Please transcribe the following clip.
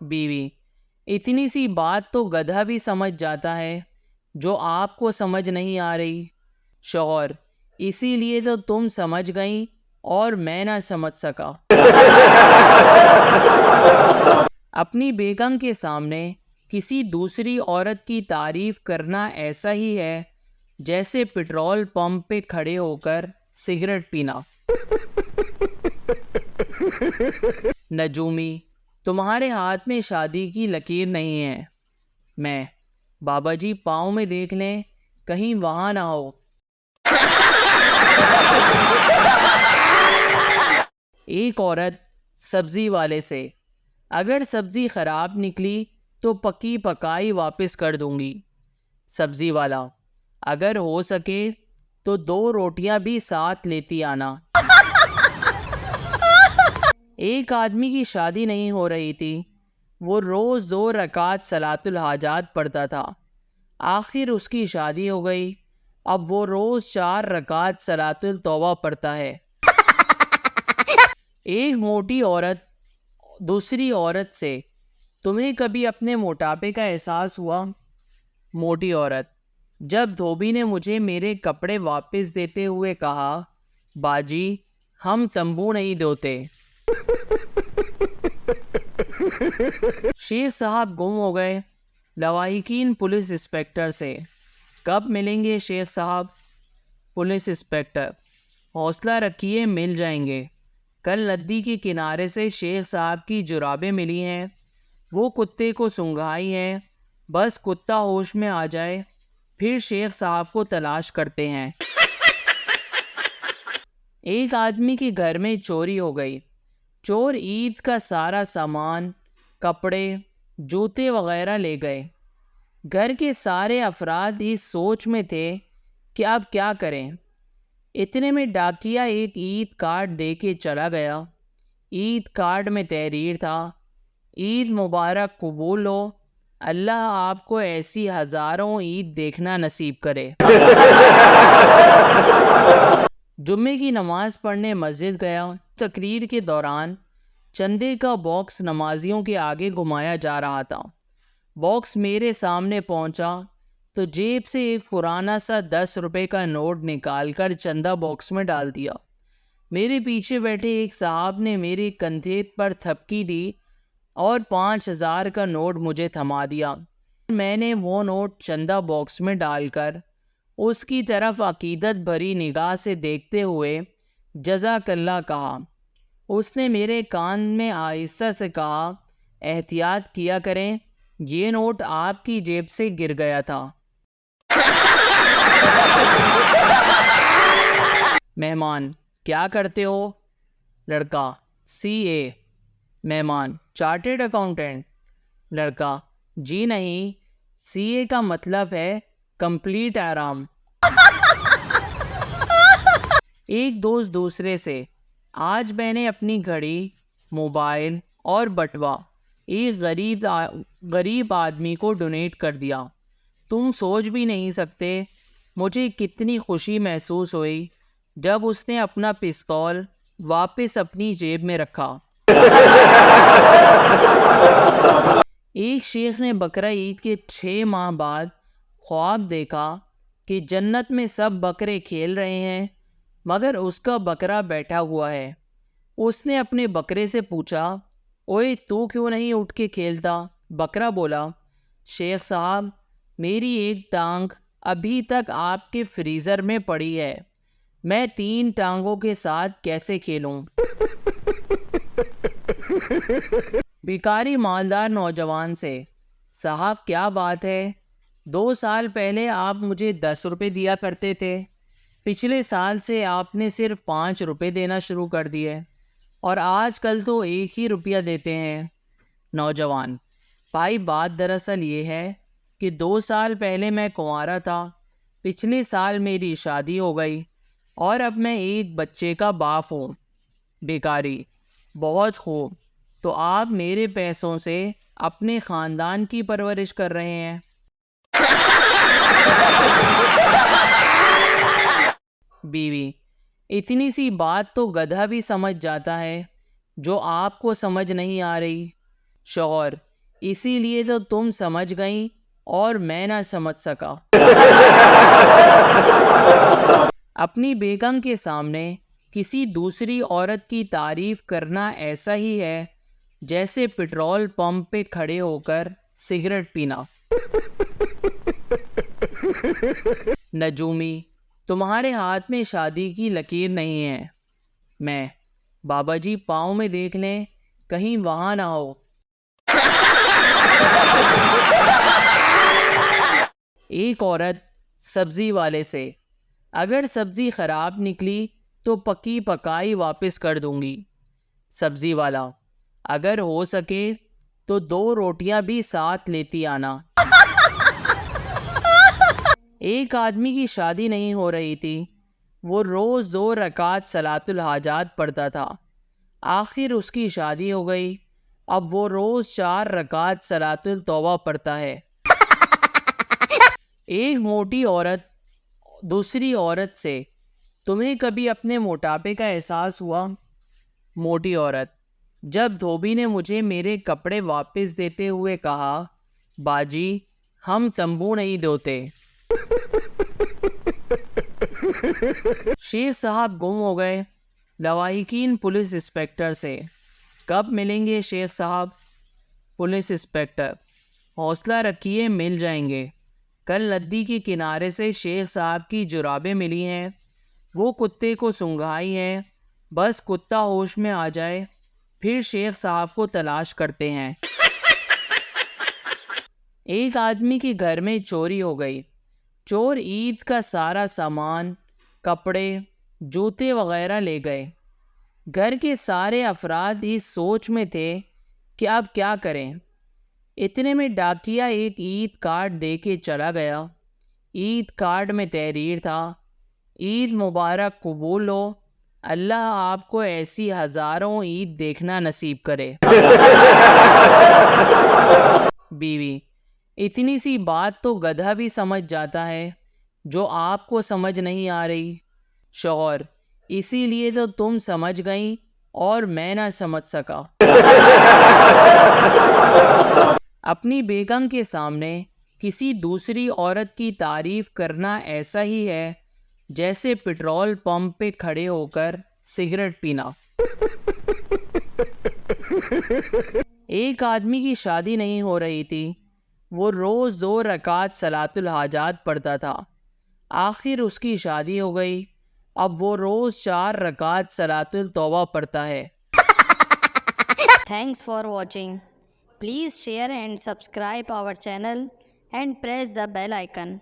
بیوی: اتنی سی بات تو گدھا بھی سمجھ جاتا ہے جو آپ کو سمجھ نہیں آ رہی۔ شوہر: اسی لیے تو تم سمجھ گئیں اور میں نہ سمجھ سکا۔ اپنی بیگم کے سامنے کسی دوسری عورت کی تعریف کرنا ایسا ہی ہے جیسے پیٹرول پمپ پہ کھڑے ہو کر سگریٹ پینا۔ نجومی: تمہارے ہاتھ میں شادی کی لکیر نہیں ہے۔ میں: بابا جی پاؤں میں دیکھ لیں کہیں وہاں نہ ہو۔ ایک عورت سبزی والے سے: اگر سبزی خراب نکلی تو پکی پکائی واپس کر دوں گی۔ سبزی والا: اگر ہو سکے تو 2 روٹیاں بھی ساتھ لیتی آنا۔ ایک آدمی کی شادی نہیں ہو رہی تھی، وہ روز 2 رکعت صلاۃ الحاجات پڑھتا تھا۔ آخر اس کی شادی ہو گئی، اب وہ روز 4 رکعت صلاۃ التوبہ پڑھتا ہے۔ ایک موٹی عورت دوسری عورت سے: تمہیں کبھی اپنے موٹاپے کا احساس ہوا؟ موٹی عورت: جب دھوبی نے مجھے میرے کپڑے واپس دیتے ہوئے کہا، باجی ہم تمبو نہیں دھوتے۔ شیخ صاحب گم ہو گئے۔ لواحقین پولیس انسپکٹر سے: کب ملیں گے شیخ صاحب؟ پولیس انسپکٹر: حوصلہ رکھیے، مل جائیں گے۔ کل ندی کے کنارے سے شیخ صاحب کی جرابیں ملی ہیں، وہ کتے کو سنگھائی ہیں، بس کتا ہوش میں آ جائے پھر شیخ صاحب کو تلاش کرتے ہیں۔ ایک آدمی کے گھر میں چوری ہو گئی۔ چور عید کا سارا سامان، کپڑے، جوتے وغیرہ لے گئے۔ گھر کے سارے افراد اس سوچ میں تھے کہ اب کیا کریں۔ اتنے میں ڈاکیا ایک عید کارڈ دے کے چلا گیا۔ عید کارڈ میں تحریر تھا: عید مبارک قبول ہو، اللہ آپ کو ایسی ہزاروں عید دیکھنا نصیب کرے۔ جمعے کی نماز پڑھنے مسجد گیا۔ تقریر کے دوران چندے کا باکس نمازیوں کے آگے گھمایا جا رہا تھا۔ باکس میرے سامنے پہنچا تو جیب سے ایک پرانا سا 10 روپے کا نوٹ نکال کر چندہ باکس میں ڈال دیا۔ میرے پیچھے بیٹھے ایک صاحب نے میرے کندھے پر تھپکی دی اور 5000 کا نوٹ مجھے تھما دیا۔ میں نے وہ نوٹ چندہ باکس میں ڈال کر اس کی طرف عقیدت بھری نگاہ سے دیکھتے ہوئے جزاک اللہ کہا۔ اس نے میرے کان میں آہستہ سے کہا، احتیاط کیا کریں، یہ نوٹ آپ کی جیب سے گر گیا تھا۔ مہمان: کیا کرتے ہو؟ لڑکا: CA۔ مہمان: چارٹرڈ اکاؤنٹنٹ؟ لڑکا: جی نہیں، CA کا مطلب ہے کمپلیٹ آرام۔ ایک دوست دوسرے سے: آج میں نے اپنی گھڑی، موبائل اور بٹوا ایک غریب آدمی کو ڈونیٹ کر دیا۔ تم سوچ بھی نہیں سکتے مجھے کتنی خوشی محسوس ہوئی جب اس نے اپنا پستول واپس اپنی جیب میں رکھا۔ ایک شیخ نے بقرہ عید کے 6 ماہ بعد خواب دیکھا کہ جنت میں سب بکرے کھیل رہے ہیں مگر اس کا بکرا بیٹھا ہوا ہے۔ اس نے اپنے بکرے سے پوچھا، اوئے تو کیوں نہیں اٹھ کے کھیلتا؟ بکرا بولا، شیخ صاحب میری ایک ٹانگ ابھی تک آپ کے فریزر میں پڑی ہے، میں 3 ٹانگوں کے ساتھ کیسے کھیلوں؟ بھکاری مالدار نوجوان سے: صاحب کیا بات ہے، 2 سال پہلے آپ مجھے 10 روپے دیا کرتے تھے، پچھلے سال سے آپ نے صرف 5 روپے دینا شروع کر دیے اور آج کل تو 1 ہی روپیہ دیتے ہیں۔ نوجوان: بھائی بات دراصل یہ ہے کہ 2 سال پہلے میں کنوارا تھا، پچھلے سال میری شادی ہو گئی اور اب میں ایک بچے کا باپ ہوں۔ بھکاری: بہت خوب، تو آپ میرے پیسوں سے اپنے خاندان کی پرورش کر رہے ہیں۔ بیوی: اتنی سی بات تو گدھا بھی سمجھ جاتا ہے جو آپ کو سمجھ نہیں آ رہی۔ شوہر: اسی لیے تو تم سمجھ گئیں اور میں نہ سمجھ سکا۔ اپنی بیگم کے سامنے کسی دوسری عورت کی تعریف کرنا ایسا ہی ہے جیسے پٹرول پمپ پہ کھڑے ہو کر سگریٹ پینا۔ نجومی، تمہارے ہاتھ میں شادی کی لکیر نہیں ہے۔ میں، بابا جی پاؤں میں دیکھ لیں کہیں وہاں نہ ہو۔ ایک عورت سبزی والے سے، اگر سبزی خراب نکلی تو پکی پکائی واپس کر دوں گی۔ سبزی والا، اگر ہو سکے تو 2 روٹیاں بھی ساتھ لیتی آنا۔ ایک آدمی کی شادی نہیں ہو رہی تھی، وہ روز 2 رکعت صلاۃ الحاجات پڑھتا تھا۔ آخر اس کی شادی ہو گئی، اب وہ روز 4 رکعت صلاۃ التوبہ پڑھتا ہے۔ ایک موٹی عورت دوسری عورت سے، تمہیں کبھی اپنے موٹاپے کا احساس ہوا؟ موٹی عورت، جب دھوبی نے مجھے میرے کپڑے واپس دیتے ہوئے کہا، باجی ہم تمبو نہیں دھوتے۔ شیخ صاحب گم ہو گئے۔ لواحقین پولیس انسپکٹر سے، کب ملیں گے شیخ صاحب؟ پولیس انسپکٹر، حوصلہ رکھیے مل جائیں گے۔ کل ندی کے کنارے سے شیخ صاحب کی جرابیں ملی ہیں، وہ کتے کو سنگھائی ہیں، بس کتا ہوش میں آ جائے پھر شیخ صاحب کو تلاش کرتے ہیں۔ ایک آدمی کے گھر میں چوری ہو گئی۔ چور عید کا سارا سامان، کپڑے، جوتے وغیرہ لے گئے۔ گھر کے سارے افراد اس سوچ میں تھے کہ اب کیا کریں۔ اتنے میں ڈاکیا ایک عید کارڈ دے کے چلا گیا۔ عید کارڈ میں تحریر تھا، عید مبارک قبول ہو، اللہ آپ کو ایسی ہزاروں عید دیکھنا نصیب کرے۔ بیوی، اتنی سی بات تو گدھا بھی سمجھ جاتا ہے جو آپ کو سمجھ نہیں آ رہی۔ شوہر، اسی لیے تو تم سمجھ گئیں اور میں نہ سمجھ سکا۔ اپنی بیگم کے سامنے کسی دوسری عورت کی تعریف کرنا ایسا ہی ہے جیسے پٹرول پمپ پہ کھڑے ہو کر سگریٹ پینا۔ ایک آدمی کی شادی نہیں ہو رہی تھی، وہ روز 2 رکعت صلاۃ الحاجات پڑھتا تھا۔ آخر اس کی شادی ہو گئی، اب وہ روز 4 رکعت صلاۃ التوبہ پڑھتا ہے۔ Thanks for watching. Please share and subscribe our channel and press the bell icon.